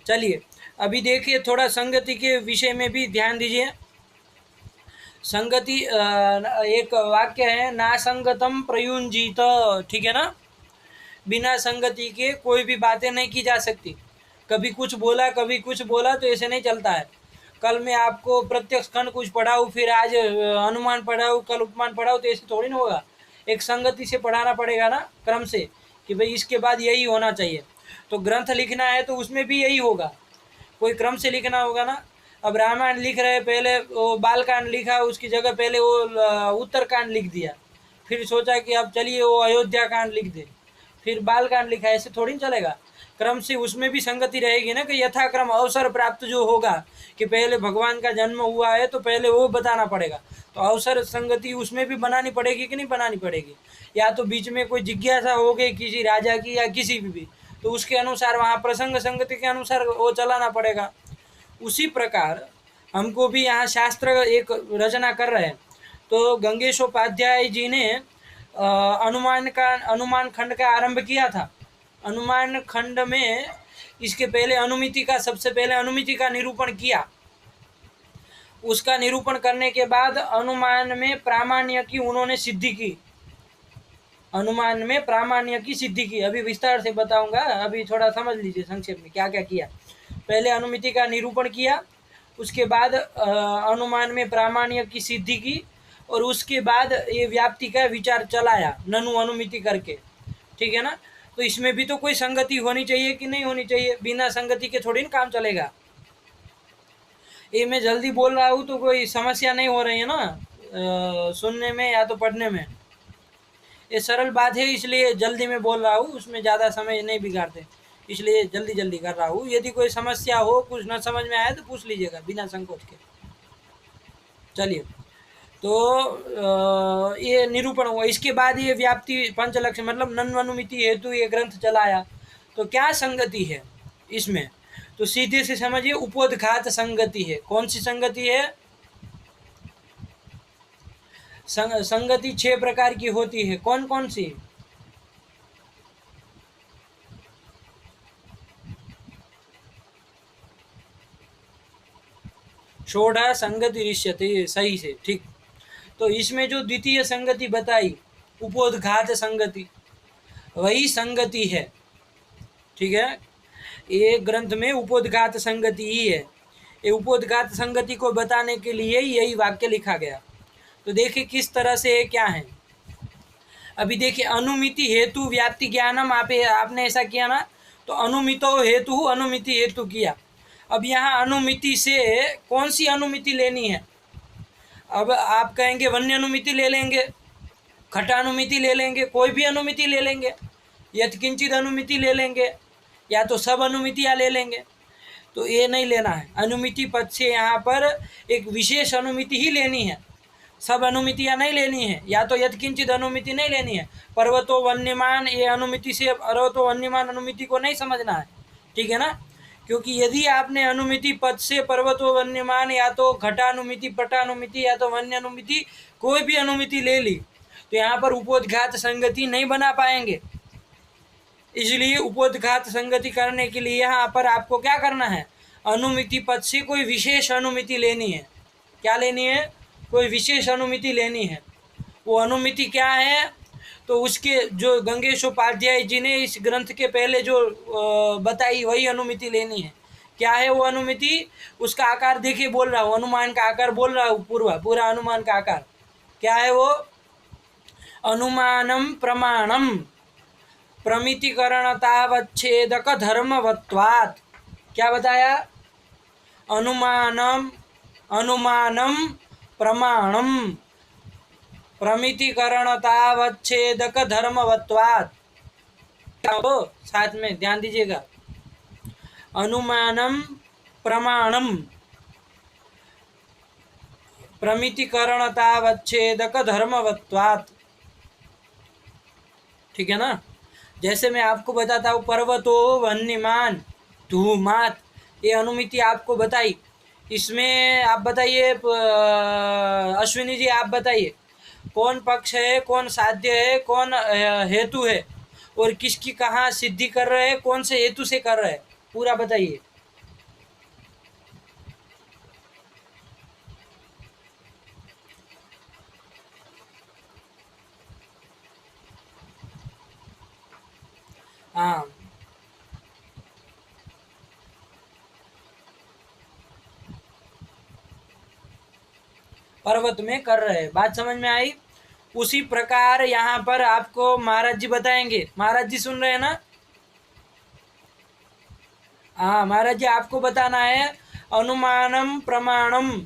चलिए अभी देखिए थोड़ा संगति के विषय में भी ध्यान दीजिए। संगति एक वाक्य है, ना संगतम प्रयुंजीत, ठीक है ना, बिना संगति के कोई भी बातें नहीं की जा सकती। कभी कुछ बोला कभी कुछ बोला तो ऐसे नहीं चलता है। कल मैं आपको प्रत्यक्ष खंड कुछ पढ़ाऊँ, फिर आज अनुमान पढ़ाऊँ, कल उपमान पढ़ाऊँ, तो ऐसे थोड़ी ना होगा। एक संगति से पढ़ाना पड़ेगा ना, क्रम से, कि भाई इसके बाद यही होना चाहिए। तो ग्रंथ लिखना है तो उसमें भी यही होगा, कोई क्रम से लिखना होगा ना। अब रामायण लिख रहे, पहले वो बालकांड लिखा, उसकी जगह पहले वो उत्तरकांड लिख दिया, फिर सोचा कि अब चलिए वो अयोध्या कांड लिख दे, फिर बालकांड लिखा, ऐसे थोड़ी ना चलेगा। क्रम से उसमें भी संगति रहेगी ना, कि यथाक्रम अवसर प्राप्त जो होगा, कि पहले भगवान का जन्म हुआ है तो पहले वो बताना पड़ेगा, तो अवसर संगति उसमें भी बनानी पड़ेगी कि नहीं बनानी पड़ेगी। या तो बीच में कोई जिज्ञासा हो गई किसी राजा की या किसी भी, तो उसके अनुसार वहाँ प्रसंग संगति के अनुसार वो चलाना पड़ेगा। उसी प्रकार हमको भी यहाँ शास्त्र एक रचना कर रहे हैं, तो गंगेशोपाध्याय जी ने अनुमान खंड का आरंभ किया था। अनुमान खंड में इसके पहले अनुमिति का, सबसे पहले अनुमिति का निरूपण किया। उसका निरूपण करने के बाद अनुमान में प्रामाण्य की उन्होंने सिद्धि की, अनुमान में प्रामाण्य की सिद्धि की। अभी विस्तार से बताऊंगा, अभी थोड़ा समझ लीजिए संक्षेप में क्या क्या किया। पहले अनुमिति का निरूपण किया, उसके बाद अनुमान में प्रामाण्य की सिद्धि की, और उसके बाद ये व्याप्ति का विचार चलाया ननु अनुमिति करके, ठीक है ना। तो इसमें भी तो कोई संगति होनी चाहिए कि नहीं होनी चाहिए, बिना संगति के थोड़ी ना काम चलेगा। ये मैं जल्दी बोल रहा हूँ तो कोई समस्या नहीं हो रही है ना सुनने में या तो पढ़ने में। ये सरल बात है, इसलिए जल्दी में बोल रहा हूँ, उसमें ज़्यादा समय नहीं बिगाड़ते, इसलिए जल्दी जल्दी कर रहा हूँ। यदि कोई समस्या हो, कुछ न समझ में आए तो पूछ लीजिएगा बिना संकोच के। चलिए, तो ये निरूपण हुआ। इसके बाद ये व्याप्ति पंचलक्ष्य मतलब नन्वनुमिति हेतु ये ग्रंथ चलाया। तो क्या संगति है इसमें, तो सीधे से समझिए उपोदघात संगति है। कौन सी संगति है? संगति 6 प्रकार की होती है। कौन कौन सी? षोडा संगति ऋष्यते, सही से, ठीक। तो इसमें जो द्वितीय संगति बताई उपोदघात संगति, वही संगति है, ठीक है। ये ग्रंथ में उपोदघात संगति ही है। ये उपोदघात संगति को बताने के लिए यही वाक्य लिखा गया। तो देखिए किस तरह से क्या है। अभी देखिए अनुमिति हेतु व्याप्ति ज्ञानम, आपने ऐसा किया ना, तो अनुमितो हेतु अनुमिति हेतु किया। अब यहाँ अनुमिति से कौन सी अनुमिति लेनी है? अब आप कहेंगे वन्य अनुमिति ले लेंगे, खटानुमिति ले लेंगे, कोई भी अनुमिति ले लेंगे, यत्किंचित अनुमिति ले लेंगे, या तो सब अनुमितियाँ ले लेंगे। तो ये नहीं लेना है। अनुमिति पद से यहाँ पर एक विशेष अनुमिति ही लेनी है, सब अनुमितियाँ नहीं लेनी है, या तो यत्किंचित अनुमिति नहीं लेनी है। पर्वतो वन्यमान ये अनुमिति से पर्वतो वन्यमान अनुमिति को नहीं समझना है, ठीक है ना। क्योंकि यदि आपने अनुमिति पद से पर्वतो वन्यमान या तो घटानुमिति पटानुमिति या तो वन्य अनुमिति कोई भी अनुमिति ले ली, तो यहाँ पर उपोदघात संगति नहीं बना पाएंगे। इसलिए उपोदघात संगति करने के लिए यहाँ पर आपको क्या करना है, अनुमिति पद से कोई विशेष अनुमिति लेनी है। क्या लेनी है? कोई विशेष अनुमिति लेनी है। वो अनुमिति क्या है? तो उसके जो गंगेशोपाध्याय जी ने इस ग्रंथ के पहले जो बताई वही अनुमिति लेनी है। क्या है वो अनुमिति? उसका आकार देखिए, बोल रहा हूँ, अनुमान का आकार बोल रहा हूँ, पूरा अनुमान का आकार क्या है वो? अनुमानम प्रमाणम प्रमितिकरणतावच्छेदक धर्मवत्वात्। क्या बताया? अनुमानम प्रमाणम प्रमितिकरणतावच्छेदक धर्मवत्वात्। तो साथ में ध्यान दीजिएगा, अनुमानम प्रमाणम प्रमितिकरणतावच्छेदक धर्मवत्वात्। ठीक है ना। जैसे मैं आपको बताता हूँ पर्वतो वन्यमान धूमात, ये अनुमिति आपको बताई। इसमें आप बताइए अश्विनी जी, आप बताइए कौन पक्ष है, कौन साध्य है, कौन हेतु है, और किसकी कहाँ सिद्धि कर रहे हैं, कौन से हेतु से कर रहे हैं, पूरा बताइए। हाँ, पर्वत में कर रहे हैं, बात समझ में आई। उसी प्रकार यहाँ पर आपको महाराज जी बताएंगे। महाराज जी सुन रहे हैं ना? हाँ महाराज जी, आपको बताना है अनुमानम प्रमाणम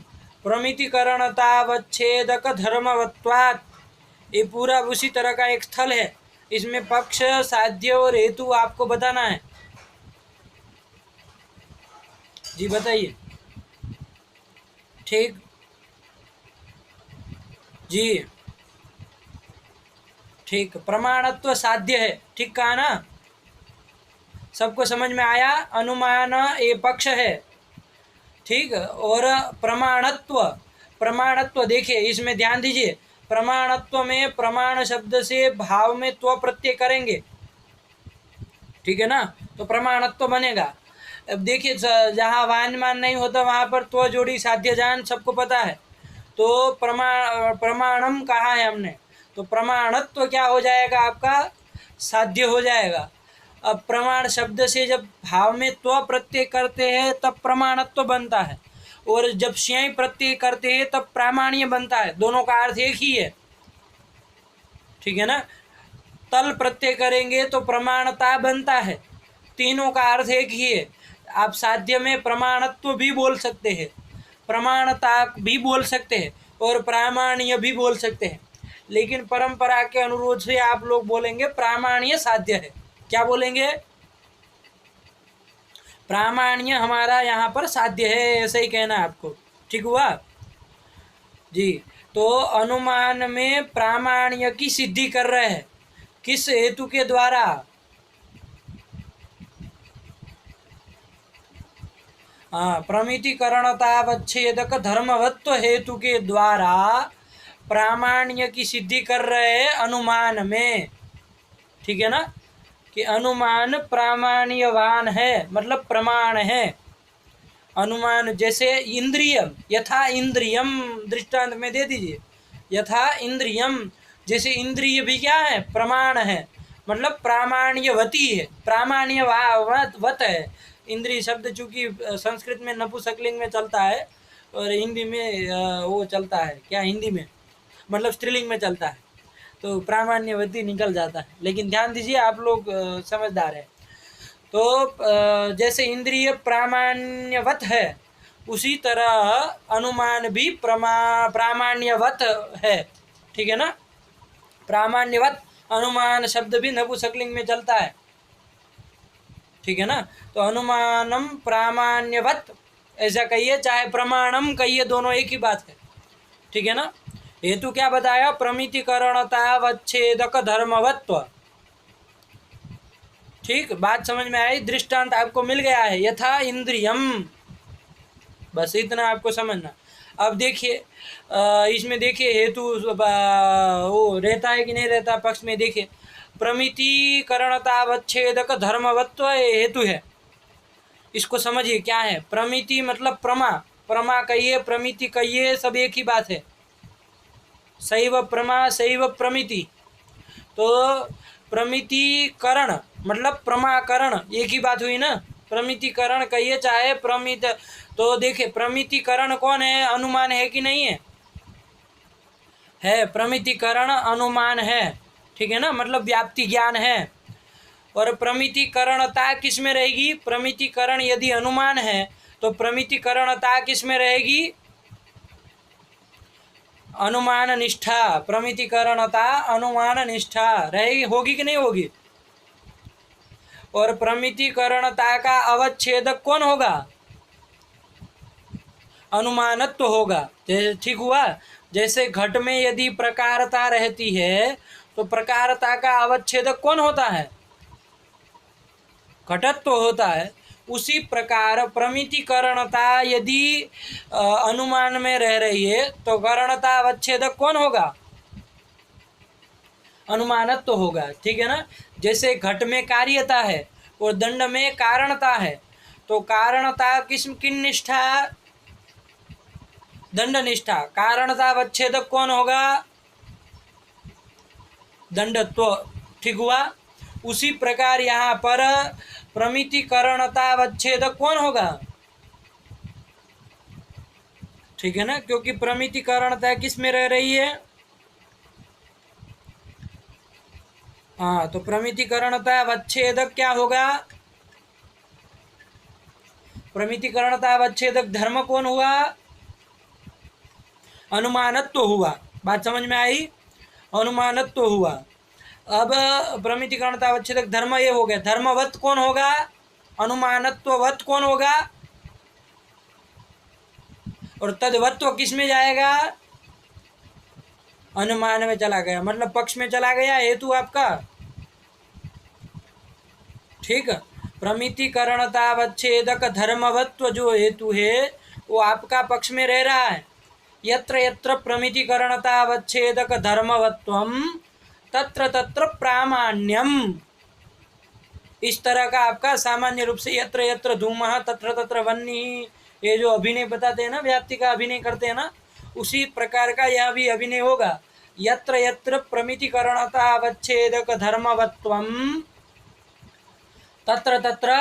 प्रमितिकरणतावच्छेदक धर्मवत्वात्। ये पूरा उसी तरह का एक स्थल है, इसमें पक्ष साध्य और हेतु आपको बताना है। जी बताइए। ठीक जी, ठीक, प्रमाणत्व साध्य है, ठीक कहा ना? सबको समझ में आया? अनुमान ये पक्ष है, ठीक। और प्रमाणत्व, प्रमाणत्व देखिए इसमें ध्यान दीजिए, प्रमाणत्व में प्रमाण शब्द से भाव में त्व प्रत्यय करेंगे, ठीक है ना, तो प्रमाणत्व बनेगा। अब देखिए जहाँ वानमान नहीं होता वहाँ पर त्व जोड़ी साध्य जान सबको पता है, तो प्रमाणम कहा है हमने, तो प्रमाणत्व क्या हो जाएगा आपका? साध्य हो जाएगा। अब प्रमाण शब्द से जब भाव में त्व प्रत्यय करते हैं तब प्रमाणत्व बनता है, और जब श्यय प्रत्यय करते हैं तब प्रामाण्य बनता है। दोनों का अर्थ एक ही है, ठीक है ना। तल प्रत्यय करेंगे तो प्रमाणता बनता है, तीनों का अर्थ एक ही है। आप साध्य में प्रमाणत्व भी बोल सकते हैं, प्रमाणता भी बोल सकते हैं, और प्रामाण्य भी बोल सकते हैं, लेकिन परंपरा के अनुरोध से आप लोग बोलेंगे प्रामाण्य साध्य है। क्या बोलेंगे? प्रामाण्य हमारा यहाँ पर साध्य है, ऐसा ही कहना है आपको, ठीक हुआ जी। तो अनुमान में प्रामाण्य की सिद्धि कर रहे हैं, किस हेतु के द्वारा? हाँ, प्रमितिकरणतावच्छेदक धर्मवत्व हेतु के द्वारा प्रामाण्य की सिद्धि कर रहे हैं अनुमान में, ठीक है ना, कि अनुमान प्रामाण्यवान है, मतलब प्रमाण है। अनुमान जैसे इंद्रियम, यथा इंद्रियम दृष्टांत में दे दीजिए, यथा इंद्रियम, जैसे इंद्रिय भी क्या है? प्रमाण है, मतलब प्रामाण्यवती है, प्रामाण्यवत है। इंद्रिय शब्द चूंकि संस्कृत में नपुंसकलिंग में चलता है और हिंदी में वो चलता है, क्या हिंदी में मतलब स्त्रीलिंग में चलता है, तो प्रामाण्यवती निकल जाता है। लेकिन ध्यान दीजिए, आप लोग समझदार हैं। तो जैसे इंद्रिय प्रामाण्यवत है, उसी तरह अनुमान भी प्रामाण्यवत है, ठीक है ना। प्रामाण्यवत अनुमान शब्द भी नपुंसकलिंग में चलता है, ठीक है ना। तो अनुमानम प्रामाण्यवत ऐसा कहिए, चाहे प्रमाणम कहिए, दोनों एक ही बात है, ठीक है ना। हेतु क्या बताया? प्रमितिकरणतावच्छेदक धर्मवत्व, ठीक, बात समझ में आई। दृष्टांत आपको मिल गया है, यथा इंद्रियम, बस इतना आपको समझना। अब देखिए इसमें देखिए हेतु वो रहता है कि नहीं रहता पक्ष में। देखिए प्रमितिकरणतावच्छेदक धर्मवत्व हेतु है, इसको समझिए क्या है। प्रमिति मतलब प्रमा, प्रमा कहिए, प्रमिति कहिए, सब एक ही बात है। सैव प्रमा सैव प्रमिति, तो प्रमितिकरण मतलब प्रमाकरण, एक ही बात हुई ना। प्रमितिकरण कहिए चाहे प्रमित, तो देखिए प्रमितिकरण कौन है? अनुमान है कि नहीं है? है, प्रमितिकरण अनुमान है, ठीक है ना, मतलब व्याप्ति ज्ञान है। और प्रमितिकरणता किस में रहेगी? प्रमितिकरण यदि अनुमान है तो प्रमितिकरणता किस में रहेगी? अनुमान निष्ठा, प्रमितिकरणता अनुमान निष्ठा रहेगी, होगी कि नहीं होगी? और प्रमितिकरणता का अवच्छेदक कौन होगा? अनुमानत्व होगा। ठीक हुआ। जैसे घट में यदि प्रकारता रहती है तो प्रकारता का अवच्छेदक कौन होता है? घटत्व होता है। उसी प्रकार प्रमितिकरणता यदि अनुमान में रह रही है तो करणता अवच्छेदक कौन होगा? अनुमानत्व होगा। ठीक है ना। जैसे घट में कार्यता है और दंड में कारणता है, तो कारणता किन निष्ठा? दंड निष्ठा। कारणता अवच्छेदक कौन होगा? दंडत्व। ठीक हुआ। उसी प्रकार यहाँ पर प्रमितिकरणता अवच्छेदक कौन होगा? ठीक है ना, क्योंकि प्रमितिकरणता किस में रह रही है? हाँ, तो प्रमितिकरणता अवच्छेदक क्या होगा? प्रमितिकरणता अवच्छेदक धर्म कौन हुआ? अनुमानत्व हुआ। बात समझ में आई? अनुमानत्व हुआ। अब प्रमितिकरणता अवच्छेदक धर्म ये हो गया। धर्मवत कौन होगा? अनुमानत्ववत कौन होगा? और तद्वत्व किस में जाएगा? अनुमान में चला गया, मतलब पक्ष में चला गया हेतु आपका। ठीक। प्रमितिकरणतावच्छेदक धर्मवत्व जो हेतु है वो आपका पक्ष में रह रहा है। यत्र यत्र प्रमितिकरणतावच्छेदक धर्मवत्वम तत्र तत्र प्रामाण्यम, इस तरह का आपका सामान्य रूप से यत्र यत्र धूमः तत्र तत्र वह्निः, ये जो अभिनय बताते हैं ना, व्याप्ति का अभिनय करते हैं ना, उसी प्रकार का यह भी अभिनय होगा। यत्र यत्र प्रमितिकरणतावच्छेदक धर्मवत्वम तत्र तत्र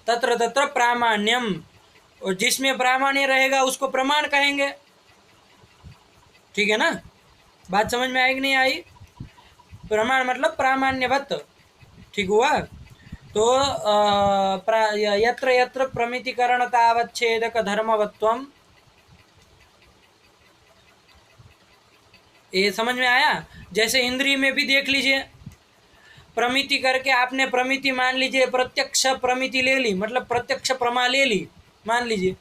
तत्र तत्र प्रामाण्यम, और जिसमें प्रामाण्य रहेगा उसको प्रमाण कहेंगे। ठीक है ना। बात समझ में आई कि नहीं आई? प्रमाण मतलब प्रामाण्यवत। ठीक हुआ। तो यत्र यत्र प्रमितिकरणतावच्छेदक धर्मवत्वम, ये समझ में आया? जैसे इंद्रिय में भी देख लीजिए, प्रमिति करके आपने प्रमिति मान लीजिए, प्रत्यक्ष प्रमिति ले ली, मतलब प्रत्यक्ष प्रमा ले ली, मान लीजिए,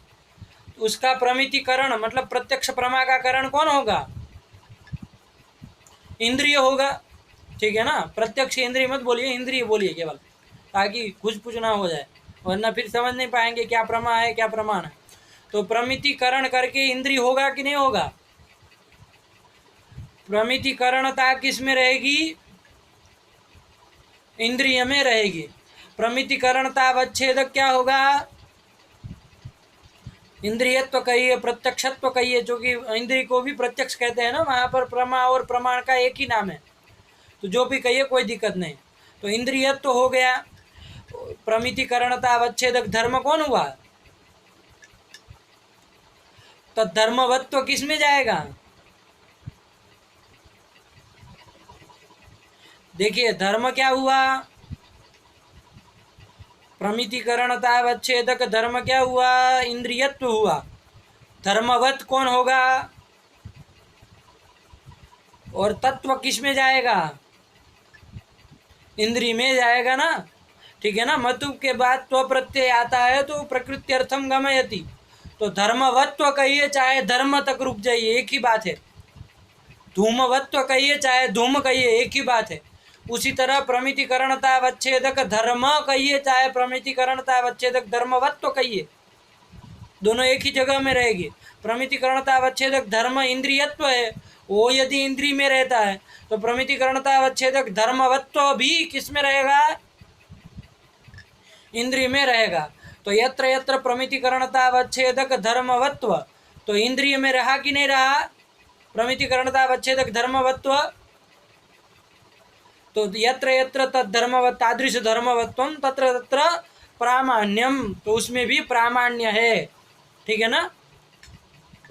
उसका प्रमितिकरण मतलब प्रत्यक्ष प्रमा का करण कौन होगा? इंद्रिय होगा। ठीक है ना। प्रत्यक्ष इंद्रिय मत बोलिए, इंद्रिय बोलिए केवल, ताकि कुछ कुछ ना हो जाए, वरना फिर समझ नहीं पाएंगे क्या प्रमा है क्या प्रमाण है। तो प्रमितिकरण करके इंद्रिय होगा कि नहीं होगा? प्रमितिकरणता किस में रहेगी? इंद्रिय में रहेगी। प्रमितिकरणता अवच्छेदक क्या होगा? इंद्रियत्व कहिए, प्रत्यक्षत्व कहिए, जो कि इंद्रिय को भी प्रत्यक्ष कहते हैं ना, वहां पर प्रमा और प्रमाण का एक ही नाम है, तो जो भी कहिए कोई दिक्कत नहीं। तो इंद्रियत्व हो गया। प्रमितिकरणता अवच्छेदक धर्म कौन हुआ? तो धर्मवत्व किस में जाएगा? देखिए धर्म क्या हुआ? प्रमितिकरणतावच्छेदक धर्म क्या हुआ? इंद्रियत्व हुआ। धर्मवत कौन होगा? और तत्व किस में जाएगा? इंद्रिय में जाएगा ना। ठीक है ना। मतु के बाद त्व प्रत्यय आता है तो प्रकृत्यर्थम गमयति, तो धर्मवत्व कहिए चाहे धर्म तक रुक जाइए, एक ही बात है। धूमवत्व कहिए चाहे धूम कहिए, एक ही बात है। उसी तरह प्रमितिकरणतावच्छेदक धर्म कहिए चाहे प्रमितिकरणतावच्छेदक धर्मवत्व कहिए, दोनों एक ही जगह में रहेगी। प्रमितिकरणतावच्छेदक धर्म इंद्रियत्व है, वो यदि इंद्रिय में रहता है तो प्रमितिकरणतावच्छेदक धर्मवत्व भी किस में रहेगा? इंद्रिय में रहेगा। तो यत्र यत्र प्रमितिकरणतावच्छेदक धर्मवत्व, तो इंद्रिय में रहा कि नहीं रहा? प्रमितिकरणतावच्छेदक धर्मवत्व। तो यत्र यत्र तद्धर्मवत् तादृश धर्मवत्वम तत्र तत्र प्रामाण्यम, तो उसमें भी प्रामाण्य है। ठीक है ना।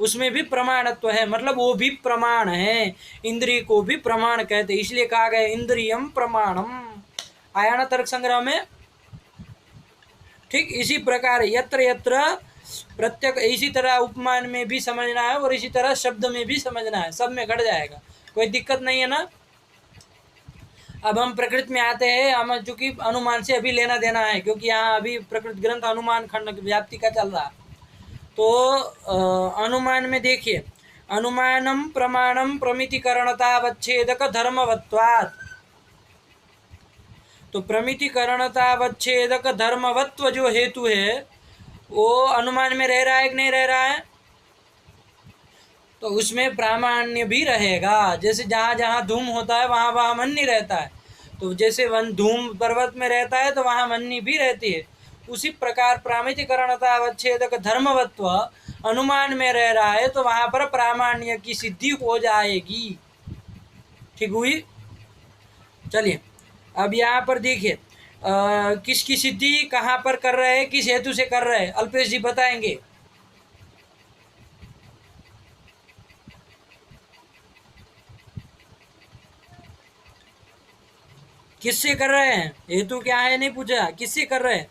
उसमें भी प्रमाणत्व है, मतलब वो भी प्रमाण है। इंद्रिय को भी प्रमाण कहते, इसलिए कहा गया इंद्रियम प्रमाणम। आया ना तर्क संग्रह में? ठीक इसी प्रकार यत्र यत्र प्रत्यक इसी तरह उपमान में भी समझना है और इसी तरह शब्द में भी समझना है, सब में घट जाएगा, कोई दिक्कत नहीं है ना। अब हम प्रकृति में आते हैं, हम चूंकि अनुमान से अभी लेना देना है, क्योंकि यहाँ अभी प्रकृति ग्रंथ अनुमान खंड व्याप्ति का चल रहा। तो अनुमान में देखिए, अनुमानम प्रमाणम प्रमितिकरणतावच्छेदक धर्मवत्वात्। तो प्रमितिकरणतावच्छेदक धर्मवत्व जो हेतु है वो अनुमान में रह रहा है कि नहीं रह रहा है? तो उसमें प्रामाण्य भी रहेगा। जैसे जहाँ जहाँ धूम होता है वहाँ वहाँ वन्नी रहता है, तो जैसे धूम पर्वत में रहता है तो वहाँ वन्नी भी रहती है, उसी प्रकार प्रामितिकरणता अवच्छेदक धर्मवत्व अनुमान में रह रहा है, तो वहाँ पर प्रामाण्य की सिद्धि हो जाएगी। ठीक हुई? चलिए अब यहाँ पर देखिए किसकी सिद्धि कहाँ पर कर रहे हैं, किस हेतु से कर रहे हैं, अल्पेश जी बताएंगे। किससे कर रहे हैं? हेतु क्या है नहीं पूछा, किससे कर रहे हैं,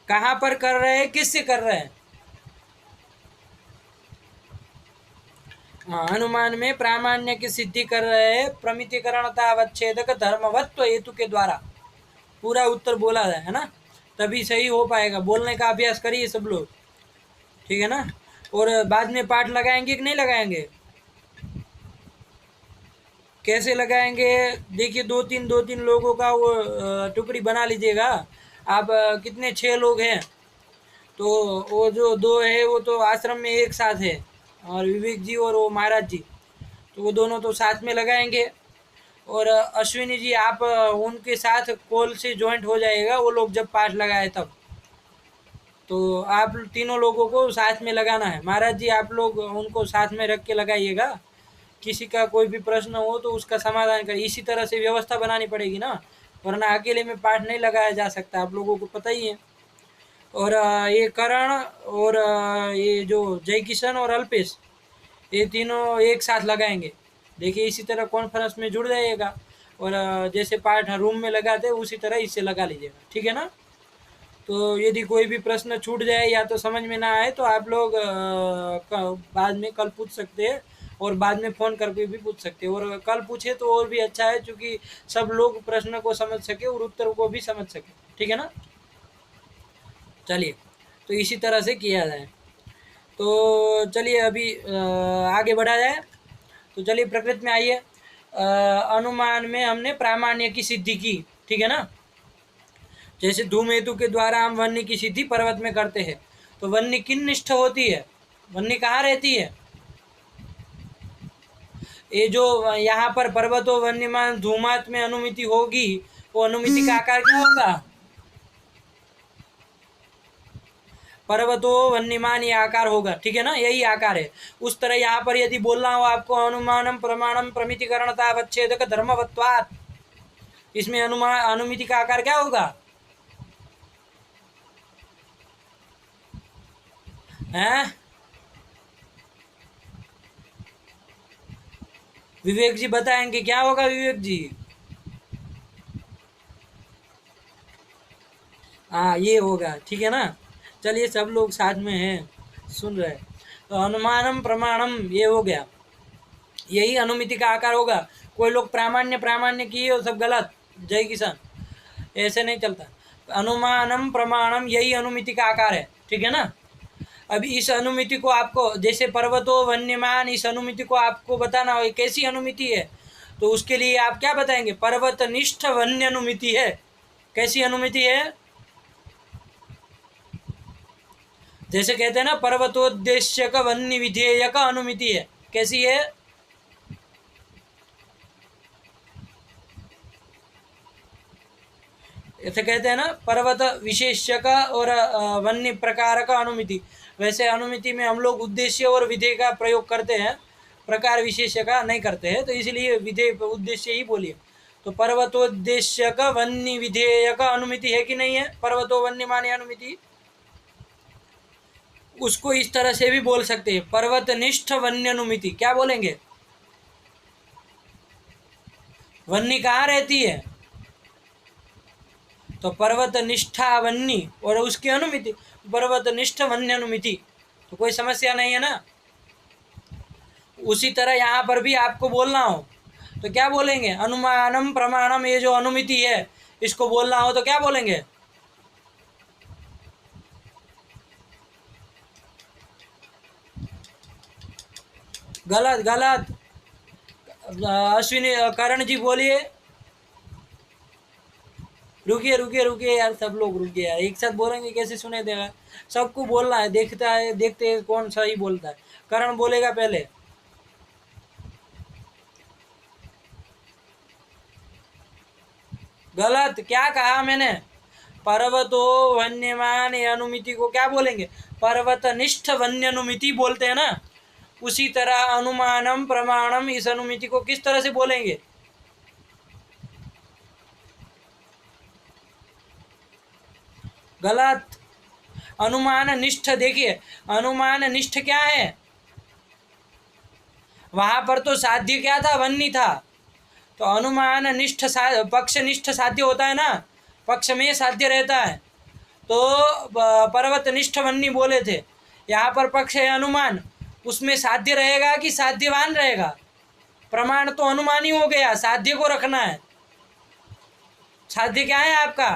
कहाँ पर कर रहे हैं, किससे कर रहे हैं? अनुमान में प्रामाण्य की सिद्धि कर रहे हैं प्रमितिकरणता अवच्छेदक धर्मवत्व हेतु के द्वारा। पूरा उत्तर बोला है ना, तभी सही हो पाएगा। बोलने का अभ्यास करिए सब लोग, ठीक है ना। और बाद में पाठ लगाएंगे कि नहीं लगाएंगे? कैसे लगाएंगे? देखिए दो तीन लोगों का वो टुकड़ी बना लीजिएगा। आप कितने 6 लोग हैं, तो वो जो 2 है वो तो आश्रम में एक साथ है, और विवेक जी और वो महाराज जी, तो वो दोनों तो साथ में लगाएंगे। और अश्विनी जी आप उनके साथ कॉल से ज्वाइंट हो जाएगा, वो लोग जब पाठ लगाए तब, तो आप तीनों लोगों को साथ में लगाना है। महाराज जी आप लोग उनको साथ में रख के लगाइएगा, किसी का कोई भी प्रश्न हो तो उसका समाधान करिए। इसी तरह से व्यवस्था बनानी पड़ेगी ना, वरना अकेले में पाठ नहीं लगाया जा सकता, आप लोगों को पता ही है। और ये करण और ये जो जय किशन और अल्पेश, ये तीनों एक साथ लगाएंगे। देखिए इसी तरह कॉन्फ्रेंस में जुड़ जाइएगा, और जैसे पाठ बाद में लगाते हैं उसी तरह इससे लगा लीजिएगा, ठीक है ना। तो यदि कोई भी प्रश्न छूट जाए या तो समझ में ना आए तो आप लोग बाद में कल पूछ सकते हैं, और बाद में फ़ोन करके भी पूछ सकते हैं। और कल पूछे तो और भी अच्छा है, क्योंकि सब लोग प्रश्न को समझ सके और उत्तर को भी समझ सके, ठीक है ना। चलिए तो इसी तरह से किया जाए। तो चलिए अभी आगे बढ़ा जाए। तो चलिए प्रकृति में आइए। अनुमान में हमने प्रामाण्य की सिद्धि की, ठीक है ना। जैसे धूमकेतु के द्वारा हम वन्य की सिद्धि पर्वत में करते हैं, तो वन्य किन निष्ठ होती है, वन्य कहाँ रहती है? ये जो यहाँ पर पर्वतो वन्यमान धूमात में अनुमिति होगी, वो अनुमिति का आकार क्या होगा? पर्वतो वन्यमान ये आकार होगा, ठीक है ना, यही आकार है। उस तरह यहाँ पर यदि बोलना हो आपको अनुमानम प्रमाणम प्रमितिकरणता अवच्छेदक धर्मवत्वात्, इसमें अनुमान अनुमिति का आकार क्या होगा? हैं? विवेक जी बताएंगे क्या होगा, विवेक जी? हाँ ये होगा, ठीक है ना। चलिए सब लोग साथ में हैं, सुन रहे। तो अनुमानम प्रमाणम ये हो गया, यही अनुमिति का आकार होगा। कोई लोग प्रामाण्य प्रामाण्य किए हो, सब गलत। जय किसान, ऐसे नहीं चलता। अनुमानम प्रमाणम यही अनुमिति का आकार है, ठीक है ना। अब इस अनुमिति को आपको, जैसे पर्वतो वन्यमान, इस अनुमिति को आपको बताना हो कैसी अनुमिति है, तो उसके लिए आप क्या बताएंगे? पर्वतनिष्ठ वन्य अनुमिति है। कैसी अनुमिति है? जैसे कहते हैं ना पर्वतोद्देश्य का वन्य विधेय का अनुमिति है। कैसी है? ऐसे कहते हैं ना पर्वत विशेष्य का और वन्य प्रकार का अनुमिति। वैसे अनुमिति में हम लोग उद्देश्य और विधेय का प्रयोग करते हैं, प्रकार विशेष्य का नहीं करते हैं, तो इसलिए विधेय उद्देश्य ही बोलिए। तो पर्वतोद्देश्य का वन्य विधेय का अनुमिति है कि नहीं है? पर्वतो वन्य माने अनुमिति, उसको इस तरह से भी बोल सकते हैं, पर्वतनिष्ठ वन्य अनुमिति। क्या बोलेंगे? वन्य कहाँ रहती है? तो पर्वत निष्ठा वन्नी और उसकी अनुमिति, पर्वत निष्ठ वन्य अनुमिति, तो कोई समस्या नहीं है ना। उसी तरह यहाँ पर भी आपको बोलना हो तो क्या बोलेंगे, अनुमानम प्रमाणम, ये जो अनुमिति है इसको बोलना हो तो क्या बोलेंगे, गलत गलत। अश्विनी करण जी बोलिए। रुकिए रुकिए रुकिए यार, सब लोग रुकिए यार, एक साथ बोलेंगे कैसे सुने देगा, सबको बोलना है, देखता है देखते हैं कौन सही बोलता है। करण बोलेगा पहले। गलत, क्या कहा मैंने, पर्वतो वन्यमान, ये अनुमिति को क्या बोलेंगे, पर्वत निष्ठ वन्य अनुमिति बोलते हैं ना। उसी तरह अनुमानम प्रमाणम, इस अनुमिति को किस तरह से बोलेंगे, गलत। अनुमान निष्ठ, देखिए अनुमान निष्ठ क्या है, वहां पर तो साध्य क्या था, वन्नी था। तो अनुमान निष्ठ पक्ष निष्ठ साध्य होता है ना, पक्ष में साध्य रहता है, तो पर्वत निष्ठ वन्नी बोले थे। यहाँ पर पक्ष है अनुमान, उसमें साध्य रहेगा कि साध्यवान रहेगा, प्रमाण तो अनुमान ही हो गया, साध्य को रखना है। साध्य क्या है आपका,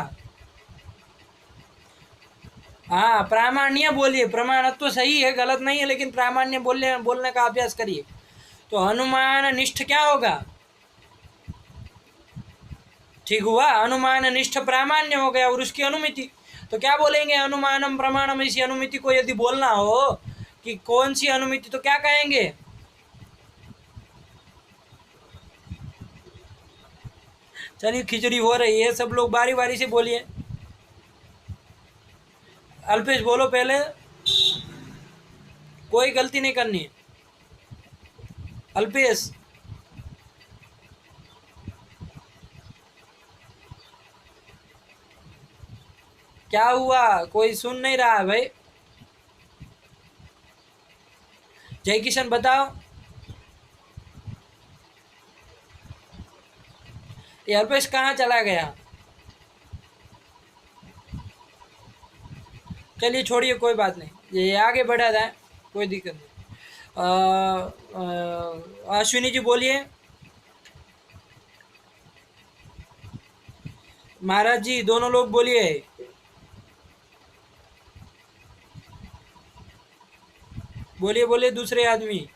हाँ प्रामाण्य बोलिए, प्रमाणत्व तो सही है, गलत नहीं है, लेकिन प्रामाण्य बोलने का अभ्यास करिए। तो अनुमान निष्ठ क्या होगा, ठीक हुआ, अनुमान निष्ठ प्रामाण्य हो गया, और उसकी अनुमिति तो क्या बोलेंगे, अनुमानम प्रमाणम, इसी अनुमिति को यदि बोलना हो कि कौन सी अनुमिति तो क्या कहेंगे, चलिए खिचड़ी हो रही है, सब लोग बारी बारी से बोलिए। अल्पेश बोलो पहले, कोई गलती नहीं करनी है। अल्पेश, क्या हुआ, कोई सुन नहीं रहा है भाई। जय किशन बताओ। ये अल्पेश कहाँ चला गया, चलिए छोड़िए, कोई बात नहीं, ये आगे बढ़ा जाए, कोई दिक्कत नहीं। अश्विनी जी बोलिए। महाराज जी दोनों लोग बोलिए। बोलिए बोलिए दूसरे आदमी।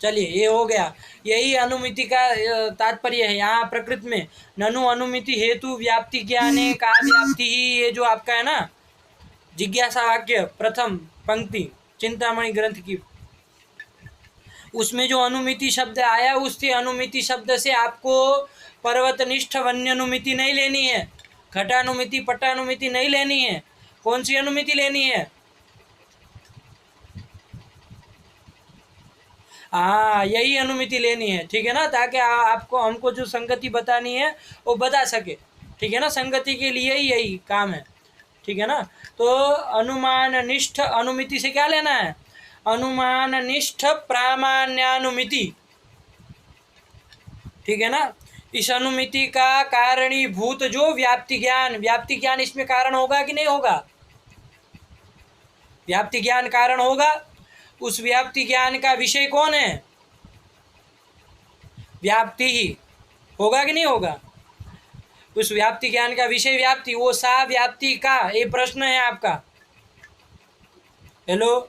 चलिए ये हो गया, यही अनुमिति का तात्पर्य है यहाँ प्रकृति में। ननु अनुमिति हेतु व्याप्ति ज्ञाने का व्याप्ति ही, ये जो आपका है ना जिज्ञासा वाक्य प्रथम पंक्ति चिंतामणि ग्रंथ की, उसमें जो अनुमिति शब्द आया, उससे अनुमिति शब्द से आपको पर्वतनिष्ठ वन्य अनुमिति नहीं लेनी है, घटानुमिति पटानुमिति नहीं लेनी है। कौन सी अनुमिति लेनी है, हाँ यही अनुमिति लेनी है, ठीक है ना, ताकि आपको हमको जो संगति बतानी है वो बता सके, ठीक है ना, संगति के लिए ही यही काम है, ठीक है ना। तो अनुमान निष्ठ अनुमिति से क्या लेना है, अनुमान निष्ठ प्रामाण्यानुमिति, ठीक है ना। इस अनुमिति का कारणीभूत जो व्याप्ति ज्ञान, व्याप्ति ज्ञान इसमें कारण होगा कि नहीं होगा, व्याप्ति ज्ञान कारण होगा। उस व्याप्ति ज्ञान का विषय कौन है, व्याप्ति ही होगा कि नहीं होगा, उस व्याप्ति ज्ञान का विषय व्याप्ति, वो सा व्याप्ति का, ये प्रश्न है आपका। हेलो।